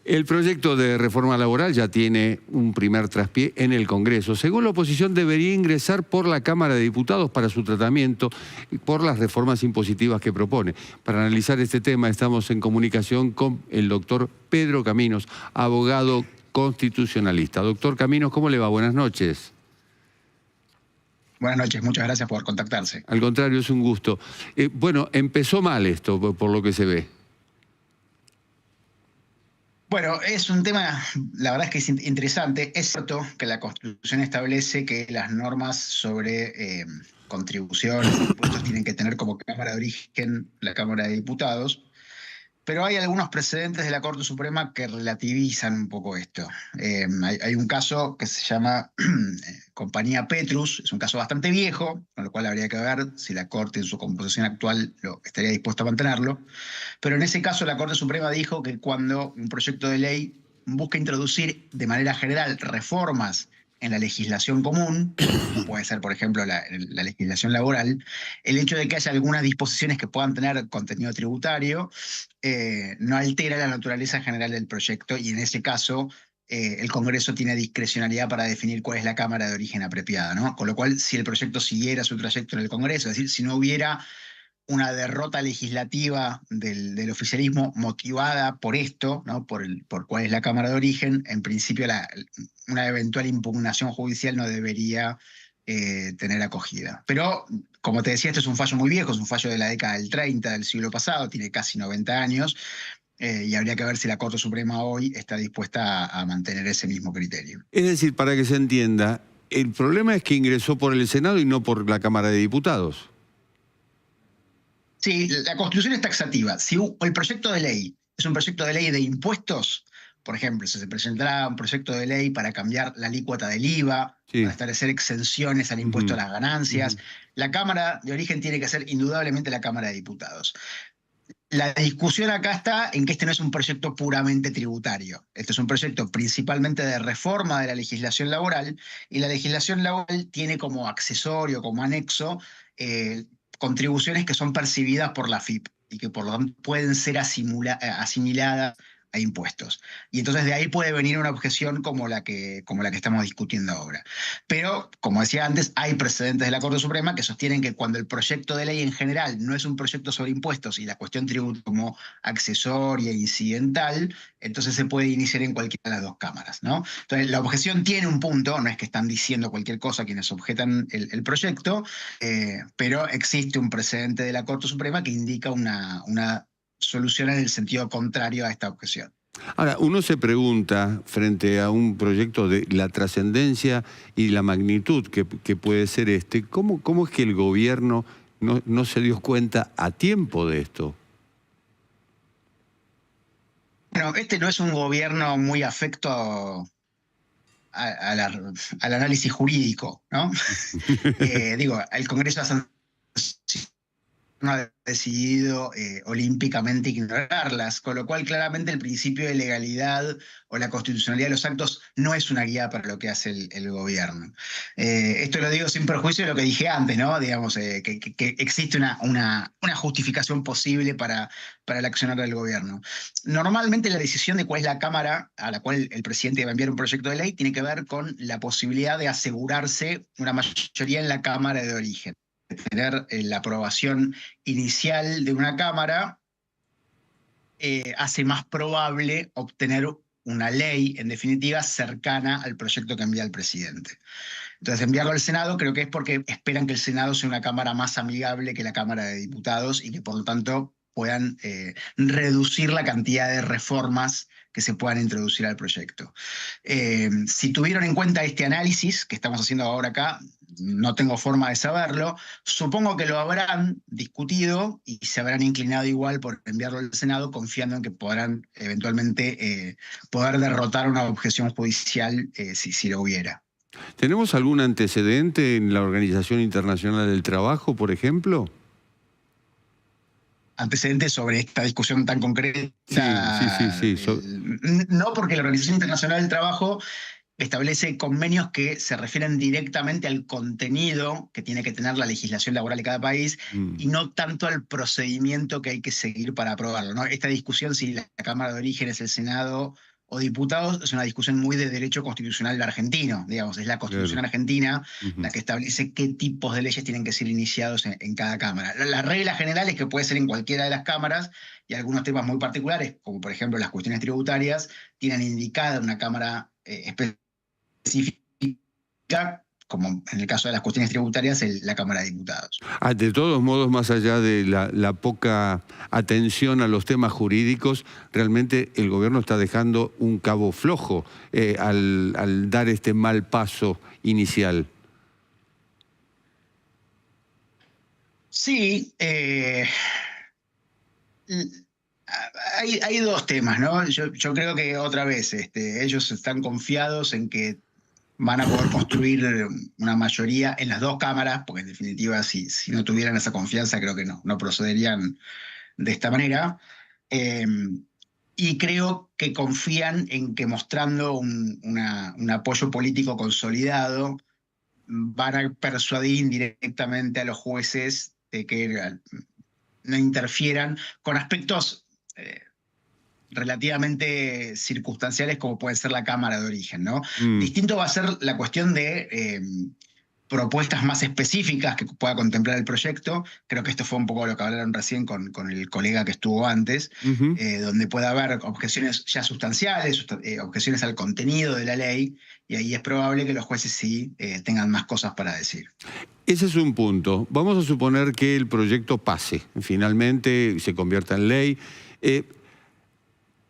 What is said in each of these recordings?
El proyecto de reforma laboral ya tiene un primer traspié en el Congreso. Según la oposición, debería ingresar por la Cámara de Diputados para su tratamiento y por las reformas impositivas que propone. Para analizar este tema estamos en comunicación con el doctor Pedro Caminos, abogado constitucionalista. Doctor Caminos, ¿cómo le va? Buenas noches. Buenas noches, muchas gracias por contactarse. Al contrario, es un gusto. Bueno, empezó mal esto, por lo que se ve. Bueno, es un tema, la verdad es que es interesante. Es cierto que la Constitución establece que las normas sobre contribuciones e impuestos tienen que tener como cámara de origen la Cámara de Diputados, pero hay algunos precedentes de la Corte Suprema que relativizan un poco esto. Hay un caso que se llama Compañía Petrus, es un caso bastante viejo, con lo cual habría que ver si la Corte en su composición actual estaría dispuesta a mantenerlo. Pero en ese caso la Corte Suprema dijo que cuando un proyecto de ley busca introducir de manera general reformas en la legislación común, como puede ser, por ejemplo, la legislación laboral, el hecho de que haya algunas disposiciones que puedan tener contenido tributario no altera la naturaleza general del proyecto y en ese caso el Congreso tiene discrecionalidad para definir cuál es la cámara de origen apropiada, ¿no? Con lo cual, si el proyecto siguiera su trayecto en el Congreso, es decir, si no hubiera una derrota legislativa del oficialismo motivada por esto, ¿no? por cuál es la Cámara de Origen, en principio una eventual impugnación judicial no debería tener acogida. Pero, como te decía, este es un fallo muy viejo, es un fallo de la década del 30 del siglo pasado, tiene casi 90 años, y habría que ver si la Corte Suprema hoy está dispuesta a mantener ese mismo criterio. Es decir, para que se entienda, el problema es que ingresó por el Senado y no por la Cámara de Diputados. Sí, la Constitución es taxativa. Si el proyecto de ley es un proyecto de ley de impuestos, por ejemplo, si se presentará un proyecto de ley para cambiar la alícuota del IVA, Sí. para establecer exenciones al impuesto a las ganancias, la Cámara de Origen tiene que ser indudablemente la Cámara de Diputados. La discusión acá está en que este no es un proyecto puramente tributario. Este es un proyecto principalmente de reforma de la legislación laboral, y la legislación laboral tiene como accesorio, como anexo, contribuciones que son percibidas por la FIP y que por lo tanto pueden ser asimiladas a impuestos. Y entonces de ahí puede venir una objeción como la que estamos discutiendo ahora. Pero, como decía antes, hay precedentes de la Corte Suprema que sostienen que cuando el proyecto de ley en general no es un proyecto sobre impuestos y la cuestión tributo como accesoria e incidental, entonces se puede iniciar en cualquiera de las dos cámaras, ¿no? Entonces, la objeción tiene un punto, no es que están diciendo cualquier cosa quienes objetan el proyecto, pero existe un precedente de la Corte Suprema que indica una solución en el sentido contrario a esta objeción. Ahora, uno se pregunta, frente a un proyecto de la trascendencia y la magnitud que puede ser este, ¿cómo es que el gobierno no se dio cuenta a tiempo de esto? Bueno, este no es un gobierno muy afecto al análisis jurídico, ¿no? Digo, el Congreso no ha decidido olímpicamente ignorarlas, con lo cual claramente el principio de legalidad o la constitucionalidad de los actos no es una guía para lo que hace el gobierno. Esto lo digo sin perjuicio de lo que dije antes, ¿no? Digamos, que existe una justificación posible para el accionar del gobierno. Normalmente la decisión de cuál es la Cámara a la cual el presidente va a enviar un proyecto de ley tiene que ver con la posibilidad de asegurarse una mayoría en la Cámara de origen. Tener la aprobación inicial de una Cámara hace más probable obtener una ley, en definitiva, cercana al proyecto que envía el presidente. Entonces, enviarlo al Senado creo que es porque esperan que el Senado sea una Cámara más amigable que la Cámara de Diputados y que, por lo tanto, puedan reducir la cantidad de reformas que se puedan introducir al proyecto. Si tuvieron en cuenta este análisis que estamos haciendo ahora acá, no tengo forma de saberlo, supongo que lo habrán discutido y se habrán inclinado igual por enviarlo al Senado, confiando en que podrán eventualmente poder derrotar una objeción judicial si lo hubiera. ¿Tenemos algún antecedente en la Organización Internacional del Trabajo, por ejemplo? Antecedentes sobre esta discusión tan concreta. Sí. No, porque la Organización Internacional del Trabajo establece convenios que se refieren directamente al contenido que tiene que tener la legislación laboral de cada país y no tanto al procedimiento que hay que seguir para aprobarlo, ¿no? Esta discusión si la Cámara de Origen es el Senado o diputados es una discusión muy de derecho constitucional argentino, digamos, es la Constitución Claro. argentina Ujú. la que establece qué tipos de leyes tienen que ser iniciados en cada cámara. La regla general es que puede ser en cualquiera de las cámaras y algunos temas muy particulares, como por ejemplo las cuestiones tributarias, tienen indicada una cámara específica, como en el caso de las cuestiones tributarias, la Cámara de Diputados. Ah, de todos modos, más allá de la poca atención a los temas jurídicos, realmente el gobierno está dejando un cabo flojo al dar este mal paso inicial. Sí, hay dos temas, ¿no? Yo creo que otra vez ellos están confiados en que van a poder construir una mayoría en las dos cámaras, porque en definitiva, si no tuvieran esa confianza, creo que no procederían de esta manera. Eh, y creo que confían en que mostrando un apoyo político consolidado, van a persuadir indirectamente a los jueces de que no interfieran con aspectos relativamente circunstanciales como puede ser la cámara de origen, ¿no? Mm. Distinto va a ser la cuestión de propuestas más específicas que pueda contemplar el proyecto. Creo que esto fue un poco lo que hablaron recién con el colega que estuvo antes, Ujú. donde puede haber objeciones ya sustanciales, objeciones al contenido de la ley, y ahí es probable que los jueces sí tengan más cosas para decir. Ese es un punto. Vamos a suponer que el proyecto pase, finalmente se convierta en ley. Eh,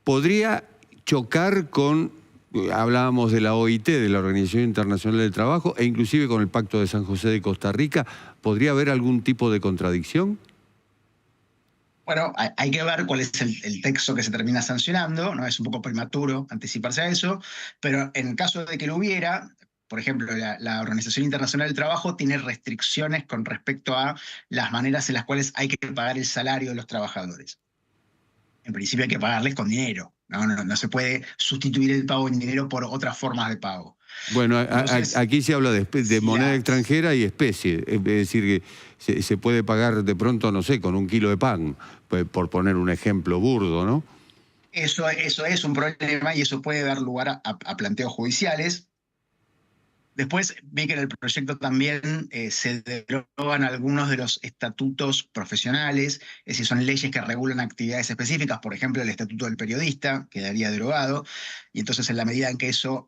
¿Podría chocar con, hablábamos de la OIT, de la Organización Internacional del Trabajo, e inclusive con el Pacto de San José de Costa Rica? ¿Podría haber algún tipo de contradicción? Bueno, hay que ver cuál es el texto que se termina sancionando, ¿no? Es un poco prematuro anticiparse a eso, pero en caso de que lo hubiera, por ejemplo, la Organización Internacional del Trabajo tiene restricciones con respecto a las maneras en las cuales hay que pagar el salario de los trabajadores. En principio hay que pagarles con dinero, no se puede sustituir el pago en dinero por otras formas de pago. Bueno, Entonces, aquí se habla de si moneda la, extranjera y especie, es decir, que se puede pagar de pronto, no sé, con un kilo de pan, pues, por poner un ejemplo burdo, ¿no? eso es un problema y eso puede dar lugar a planteos judiciales. Después vi que en el proyecto también se derogan algunos de los estatutos profesionales, es decir, son leyes que regulan actividades específicas, por ejemplo, el estatuto del periodista quedaría derogado, y entonces en la medida en que eso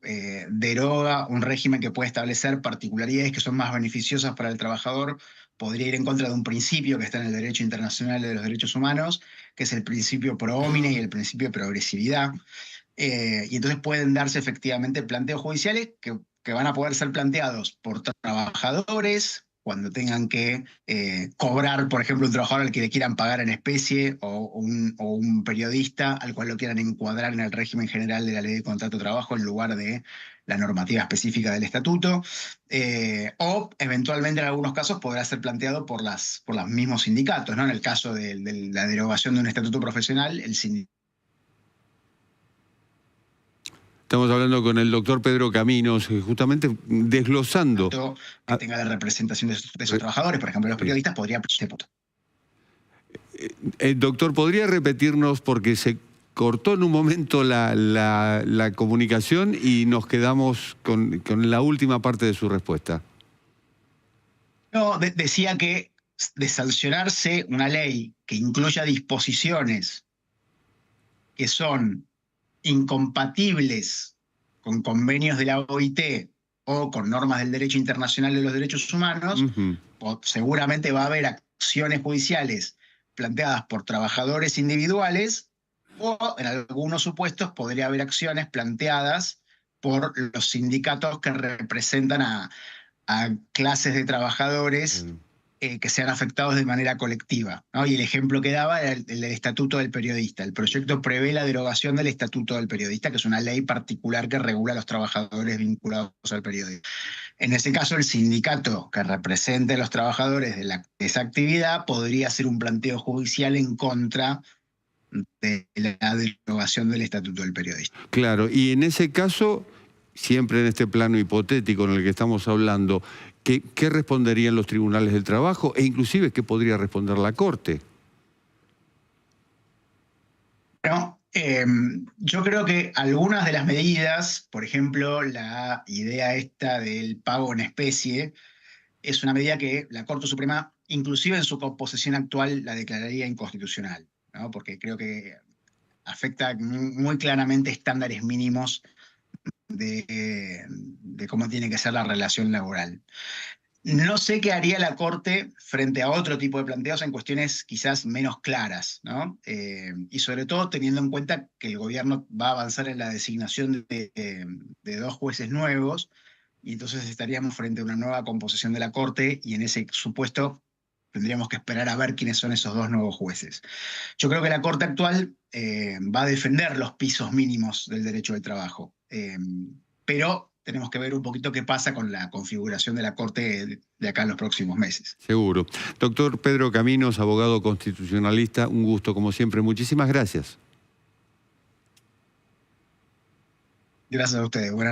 deroga un régimen que puede establecer particularidades que son más beneficiosas para el trabajador, podría ir en contra de un principio que está en el derecho internacional de los derechos humanos, que es el principio pro homine y el principio de progresividad. Y entonces pueden darse efectivamente planteos judiciales que van a poder ser planteados por trabajadores cuando tengan que cobrar, por ejemplo, un trabajador al que le quieran pagar en especie o un periodista al cual lo quieran encuadrar en el régimen general de la ley de contrato de trabajo en lugar de la normativa específica del estatuto, o eventualmente en algunos casos podrá ser planteado por los mismos sindicatos, ¿no? En el caso de la derogación de un estatuto profesional, el sindicato Estamos hablando con el doctor Pedro Caminos, justamente desglosando. que Ah, tenga la representación de esos trabajadores, por ejemplo, los sí. periodistas, podría este punto. Doctor, ¿podría repetirnos, porque se cortó en un momento la comunicación y nos quedamos con la última parte de su respuesta? No, decía que de sancionarse una ley que incluya disposiciones que son incompatibles con convenios de la OIT o con normas del derecho internacional de los derechos humanos, Ujú. seguramente va a haber acciones judiciales planteadas por trabajadores individuales o en algunos supuestos podría haber acciones planteadas por los sindicatos que representan a clases de trabajadores Bueno. que sean afectados de manera colectiva, ¿no? Y el ejemplo que daba era el del Estatuto del Periodista. El proyecto prevé la derogación del Estatuto del Periodista, que es una ley particular que regula a los trabajadores vinculados al periodismo. En ese caso, el sindicato que represente a los trabajadores de esa actividad podría hacer un planteo judicial en contra de la derogación del Estatuto del Periodista. Claro, y en ese caso, siempre en este plano hipotético en el que estamos hablando, ¿qué responderían los tribunales del trabajo e inclusive qué podría responder la Corte? Bueno, Yo creo que algunas de las medidas, por ejemplo, la idea esta del pago en especie, es una medida que la Corte Suprema, inclusive en su composición actual, la declararía inconstitucional, ¿no? Porque creo que afecta muy claramente estándares mínimos de cómo tiene que ser la relación laboral. No sé qué haría la Corte frente a otro tipo de planteos en cuestiones quizás menos claras, ¿no? Y sobre todo teniendo en cuenta que el gobierno va a avanzar en la designación de 2 jueces nuevos, y entonces estaríamos frente a una nueva composición de la Corte, y en ese supuesto tendríamos que esperar a ver quiénes son esos 2 nuevos jueces. Yo creo que la Corte actual va a defender los pisos mínimos del derecho del trabajo, pero tenemos que ver un poquito qué pasa con la configuración de la Corte de acá en los próximos meses. Seguro. Doctor Pedro Caminos, abogado constitucionalista, un gusto como siempre. Muchísimas gracias. Gracias a ustedes. Buenas